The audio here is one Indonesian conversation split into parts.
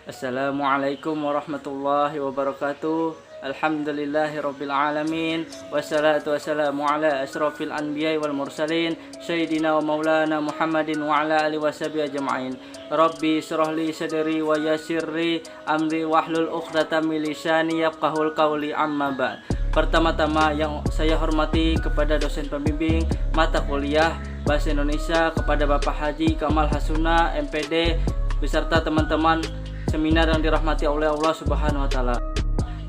Assalamualaikum warahmatullahi wabarakatuh. Alhamdulillahirabbil alamin. Wassalatu wassalamu ala asrofil anbiya'i wal mursalin sayyidina wa maulana Muhammadin wa ala alihi washabihi ajma'in. Rabbi shrah li sadri wa yassirli amri wahlul 'uqdatam min lisani yafqahul qawli, amma ba'd. Pertama-tama yang saya hormati kepada dosen pembimbing mata kuliah Bahasa Indonesia, kepada Bapak Haji Kamal Hasuna MPD beserta teman-teman seminar yang dirahmati oleh Allah Subhanahu wa taala.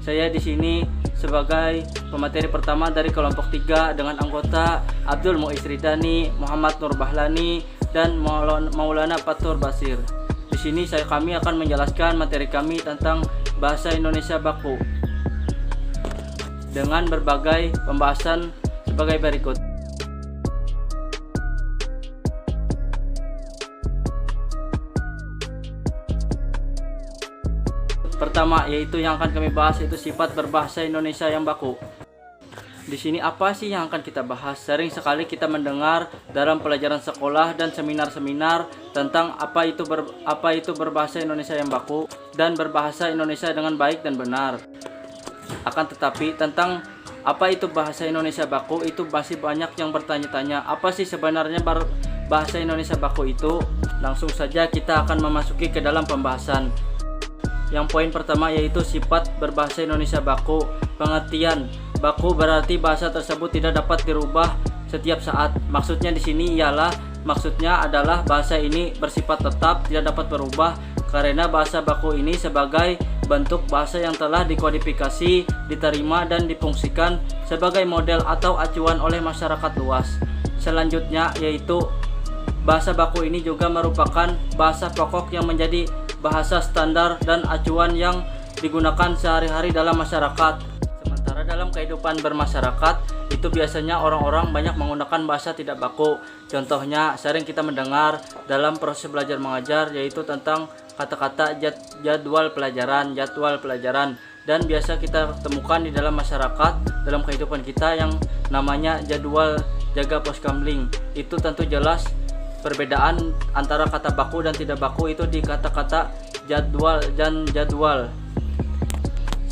Saya di sini sebagai pemateri pertama dari kelompok 3 dengan anggota Abdul Muiz Ridani, Muhammad Nur Bahlani, dan Maulana Fatur Basir. Di sini kami akan menjelaskan materi kami tentang bahasa Indonesia baku dengan berbagai pembahasan sebagai berikut. Pertama, yaitu yang akan kami bahas itu sifat berbahasa Indonesia yang baku. Di sini apa sih yang akan kita bahas? Sering sekali kita mendengar dalam pelajaran sekolah dan seminar-seminar tentang apa itu berbahasa Indonesia yang baku dan berbahasa Indonesia dengan baik dan benar. Akan tetapi tentang apa itu bahasa Indonesia baku itu masih banyak yang bertanya-tanya. Apa sih sebenarnya bahasa Indonesia baku itu? Langsung saja kita akan memasuki ke dalam pembahasan. Yang poin pertama yaitu sifat berbahasa Indonesia baku. Pengertian baku berarti bahasa tersebut tidak dapat dirubah setiap saat. Maksudnya di sini maksudnya adalah bahasa ini bersifat tetap, tidak dapat berubah karena bahasa baku ini sebagai bentuk bahasa yang telah dikodifikasi, diterima dan difungsikan sebagai model atau acuan oleh masyarakat luas. Selanjutnya yaitu bahasa baku ini juga merupakan bahasa pokok yang menjadi bahasa standar dan acuan yang digunakan sehari-hari dalam masyarakat. Sementara dalam kehidupan bermasyarakat itu biasanya orang-orang banyak menggunakan bahasa tidak baku. Contohnya sering kita mendengar dalam proses belajar mengajar yaitu tentang kata-kata jadwal pelajaran dan biasa kita temukan di dalam masyarakat dalam kehidupan kita yang namanya jadwal jaga pos kamling. Itu tentu jelas perbedaan antara kata baku dan tidak baku itu di kata-kata jadwal dan jadwal.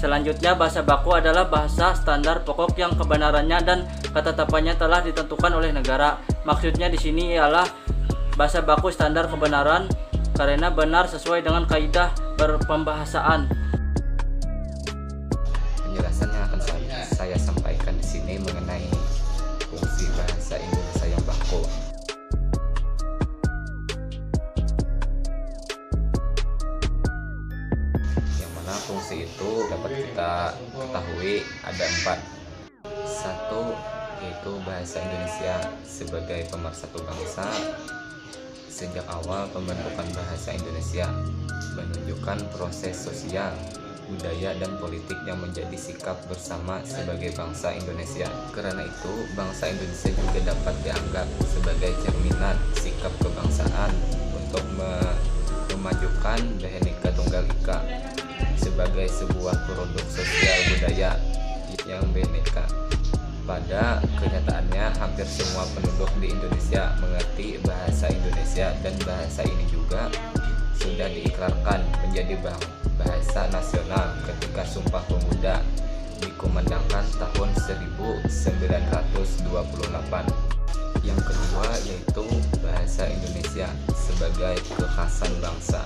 Selanjutnya bahasa baku adalah bahasa standar pokok yang kebenarannya dan ketetapannya telah ditentukan oleh negara. Maksudnya di sini ialah bahasa baku standar kebenaran karena benar sesuai dengan kaidah berpembahasaan. Penjelasan yang akan saya sampaikan di sini mengenai fungsi bahasa Indonesia yang baku. Fungsi itu dapat kita ketahui ada 4. Satu, yaitu bahasa Indonesia sebagai pemersatu bangsa. Sejak awal pembentukan bahasa Indonesia menunjukkan proses sosial, budaya dan politik yang menjadi sikap bersama sebagai bangsa Indonesia. Karena itu bangsa Indonesia juga dapat dianggap sebagai cerminan sikap kebangsaan untuk memajukan Bhinneka Tunggal Ika sebagai sebuah produk sosial budaya yang bineka. Pada kenyataannya hampir semua penduduk di Indonesia mengerti bahasa Indonesia dan bahasa ini juga sudah diikrarkan menjadi bahasa nasional ketika Sumpah Pemuda dikumandangkan tahun 1928. Yang kedua yaitu bahasa Indonesia sebagai kekhasan bangsa.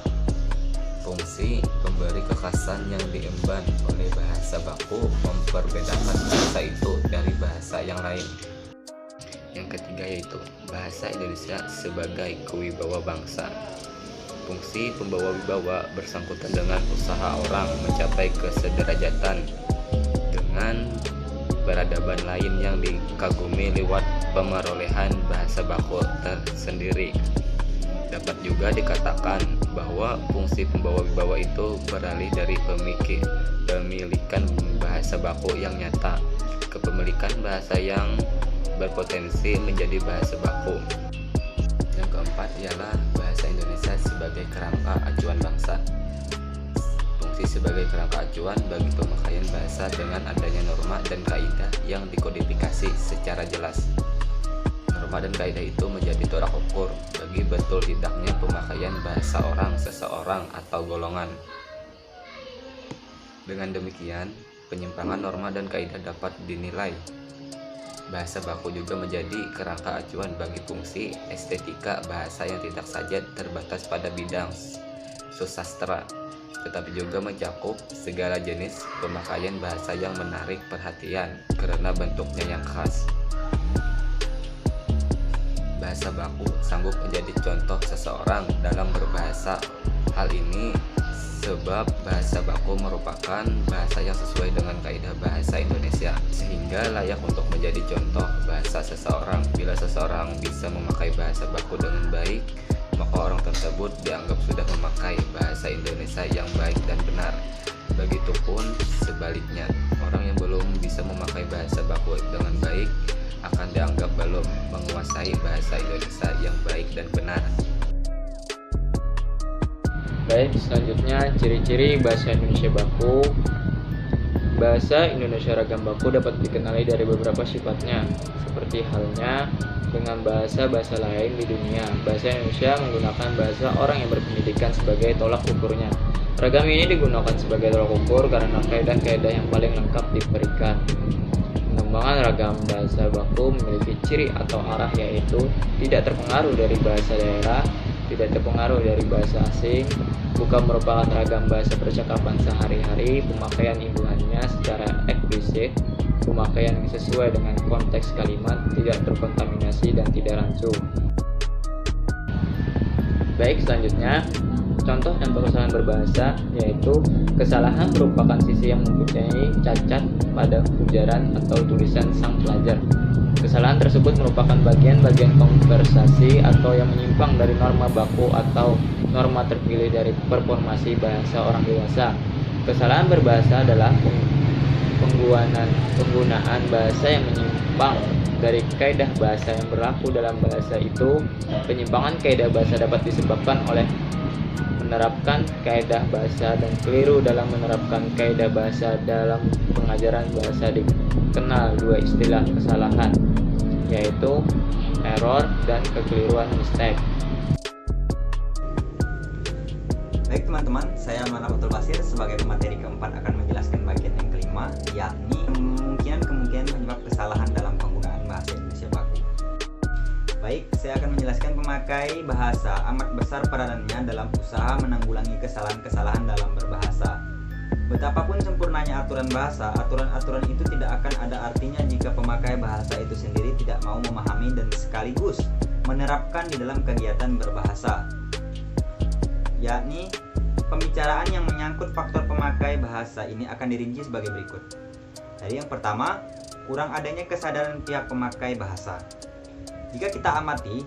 Fungsi pemberi kekhasan yang diemban oleh bahasa baku memperbedakan bahasa itu dari bahasa yang lain. Yang ketiga yaitu bahasa Indonesia sebagai kewibawa bangsa. Fungsi pembawa wibawa bersangkutan dengan usaha orang mencapai kesederajatan dengan peradaban lain yang dikagumi lewat pemerolehan bahasa baku tersendiri. Dapat juga dikatakan bahwa fungsi pembawa wibawa itu beralih dari pemilikan bahasa baku yang nyata ke pemilikan bahasa yang berpotensi menjadi bahasa baku. Yang keempat ialah bahasa Indonesia sebagai kerangka acuan bangsa. Fungsi sebagai kerangka acuan bagi pemakaian bahasa dengan adanya norma dan kaidah yang dikodifikasi secara jelas. Norma dan kaidah itu menjadi tolak ukur bagi betul tidaknya pemakaian bahasa orang, seseorang, atau golongan. Dengan demikian, penyimpangan norma dan kaidah dapat dinilai. Bahasa baku juga menjadi kerangka acuan bagi fungsi estetika bahasa yang tidak saja terbatas pada bidang susastra, tetapi juga mencakup segala jenis pemakaian bahasa yang menarik perhatian karena bentuknya yang khas. Bahasa baku sanggup menjadi contoh seseorang dalam berbahasa. Hal ini sebab bahasa baku merupakan bahasa yang sesuai dengan kaidah bahasa Indonesia, sehingga layak untuk menjadi contoh bahasa seseorang. Bila seseorang bisa memakai bahasa baku dengan baik, maka orang tersebut dianggap sudah memakai bahasa Indonesia yang baik dan benar. Begitupun sebaliknya, orang yang belum bisa memakai bahasa baku dengan baik akan dianggap belum menguasai bahasa Indonesia yang baik dan benar. Baik, selanjutnya ciri-ciri bahasa Indonesia baku. Bahasa Indonesia ragam baku dapat dikenali dari beberapa sifatnya, seperti halnya dengan bahasa-bahasa lain di dunia. Bahasa Indonesia menggunakan bahasa orang yang berpendidikan sebagai tolak ukurnya. Ragam ini digunakan sebagai tolak ukur karena kaidah-kaidah yang paling lengkap diberikan. Pengembangan ragam bahasa baku memiliki ciri atau arah, yaitu tidak terpengaruh dari bahasa daerah, tidak terpengaruh dari bahasa asing, bukan merupakan ragam bahasa percakapan sehari-hari, pemakaian imbuhannya secara eksplisit, pemakaian yang sesuai dengan konteks kalimat, tidak terkontaminasi dan tidak rancu. Baik, selanjutnya contoh dan kesalahan berbahasa, yaitu kesalahan merupakan sisi yang mempunyai cacat pada ujaran atau tulisan sang pelajar. Kesalahan tersebut merupakan bagian-bagian konversasi atau yang menyimpang dari norma baku atau norma terpilih dari performasi bahasa orang dewasa. Kesalahan berbahasa adalah penggunaan bahasa yang menyimpang dari kaidah bahasa yang berlaku dalam bahasa itu. Penyimpangan kaidah bahasa dapat disebabkan oleh menerapkan kaidah bahasa dan keliru dalam menerapkan kaidah bahasa. Dalam pengajaran bahasa dikenal dua istilah kesalahan, yaitu error dan kekeliruan mistake. Baik teman-teman, saya Maulana Fathul Basir sebagai pemateri keempat akan menjelaskan bagian yang kelima, yakni kemungkinan penyebab kesalahan dalam penggunaan bahasa Indonesia baku. Baik, saya akan menjelaskan pemakai bahasa amat besar peranannya dalam usaha menanggulangi kesalahan-kesalahan dalam berbahasa. Betapapun sempurnanya aturan bahasa, aturan-aturan itu tidak akan ada artinya jika pemakai bahasa itu sendiri tidak mau memahami dan sekaligus menerapkan di dalam kegiatan berbahasa. Yakni, pembicaraan yang menyangkut faktor pemakai bahasa ini akan dirinci sebagai berikut. Jadi yang pertama, kurang adanya kesadaran pihak pemakai bahasa. Jika kita amati,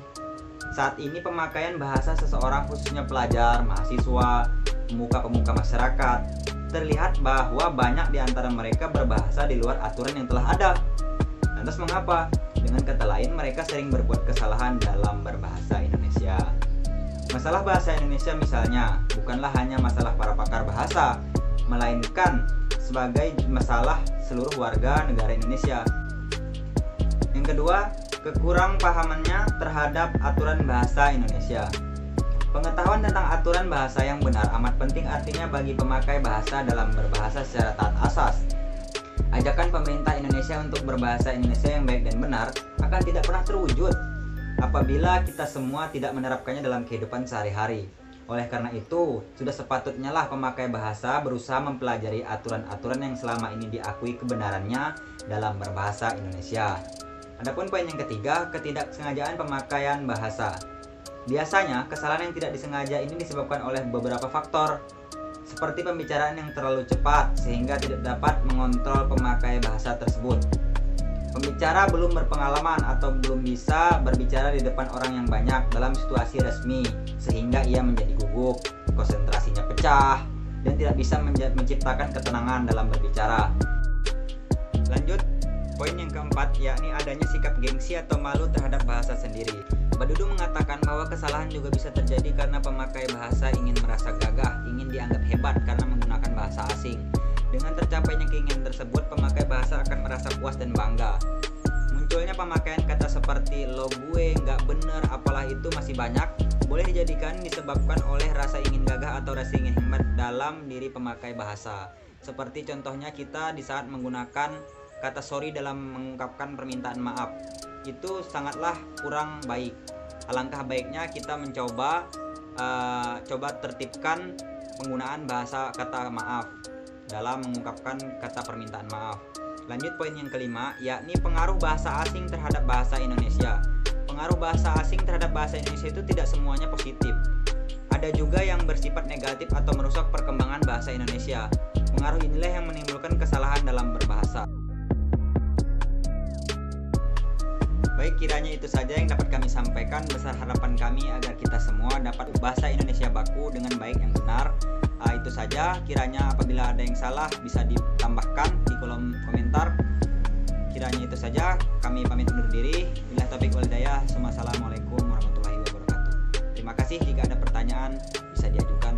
saat ini pemakaian bahasa seseorang, khususnya pelajar, mahasiswa, pemuka-pemuka masyarakat, terlihat bahwa banyak di antara mereka berbahasa di luar aturan yang telah ada. Lantas mengapa? Dengan kata lain, mereka sering berbuat kesalahan dalam berbahasa Indonesia. Masalah bahasa Indonesia misalnya bukanlah hanya masalah para pakar bahasa, melainkan sebagai masalah seluruh warga negara Indonesia. Yang kedua, kekurang pahamannya terhadap aturan bahasa Indonesia. Pengetahuan tentang aturan bahasa yang benar amat penting artinya bagi pemakai bahasa dalam berbahasa secara taat asas. Ajakan pemerintah Indonesia untuk berbahasa Indonesia yang baik dan benar akan tidak pernah terwujud apabila kita semua tidak menerapkannya dalam kehidupan sehari-hari. Oleh karena itu, sudah sepatutnya lah pemakai bahasa berusaha mempelajari aturan-aturan yang selama ini diakui kebenarannya dalam berbahasa Indonesia. Adapun poin yang ketiga, ketidaksengajaan pemakaian bahasa. Biasanya, kesalahan yang tidak disengaja ini disebabkan oleh beberapa faktor, seperti pembicaraan yang terlalu cepat sehingga tidak dapat mengontrol pemakai bahasa tersebut. Pembicara belum berpengalaman atau belum bisa berbicara di depan orang yang banyak dalam situasi resmi, sehingga ia menjadi gugup, konsentrasinya pecah, dan tidak bisa menciptakan ketenangan dalam berbicara. Lanjut, poin yang keempat, yakni adanya sikap gengsi atau malu terhadap bahasa sendiri. Badudu mengatakan bahwa kesalahan juga bisa terjadi karena pemakai bahasa ingin merasa gagah, ingin dianggap hebat karena menggunakan bahasa asing. Dengan tercapainya keinginan tersebut, pemakai bahasa akan merasa puas dan bangga. Munculnya pemakaian kata seperti lo gue, nggak bener, apalah itu masih banyak, boleh dijadikan disebabkan oleh rasa ingin gagah atau rasa ingin hebat dalam diri pemakai bahasa. Seperti contohnya kita di saat menggunakan kata sorry dalam mengungkapkan permintaan maaf. Itu sangatlah kurang baik. Alangkah baiknya kita mencoba tertibkan penggunaan bahasa kata maaf dalam mengungkapkan kata permintaan maaf. Lanjut poin yang kelima, yakni pengaruh bahasa asing terhadap bahasa Indonesia. Pengaruh bahasa asing terhadap bahasa Indonesia itu tidak semuanya positif. Ada juga yang bersifat negatif atau merusak perkembangan bahasa Indonesia. Pengaruh inilah yang menimbulkan kesalahan dalam berbahasa. Baik, kiranya itu saja yang dapat kami sampaikan. Besar harapan kami agar kita semua dapat bahasa Indonesia baku dengan baik yang benar. Itu saja, kiranya apabila ada yang salah bisa ditambahkan di kolom komentar. Kiranya itu saja, kami pamit undur diri. Billahi taufiq wal hidayah. Assalamualaikum warahmatullahi wabarakatuh. Terima kasih, jika ada pertanyaan bisa diajukan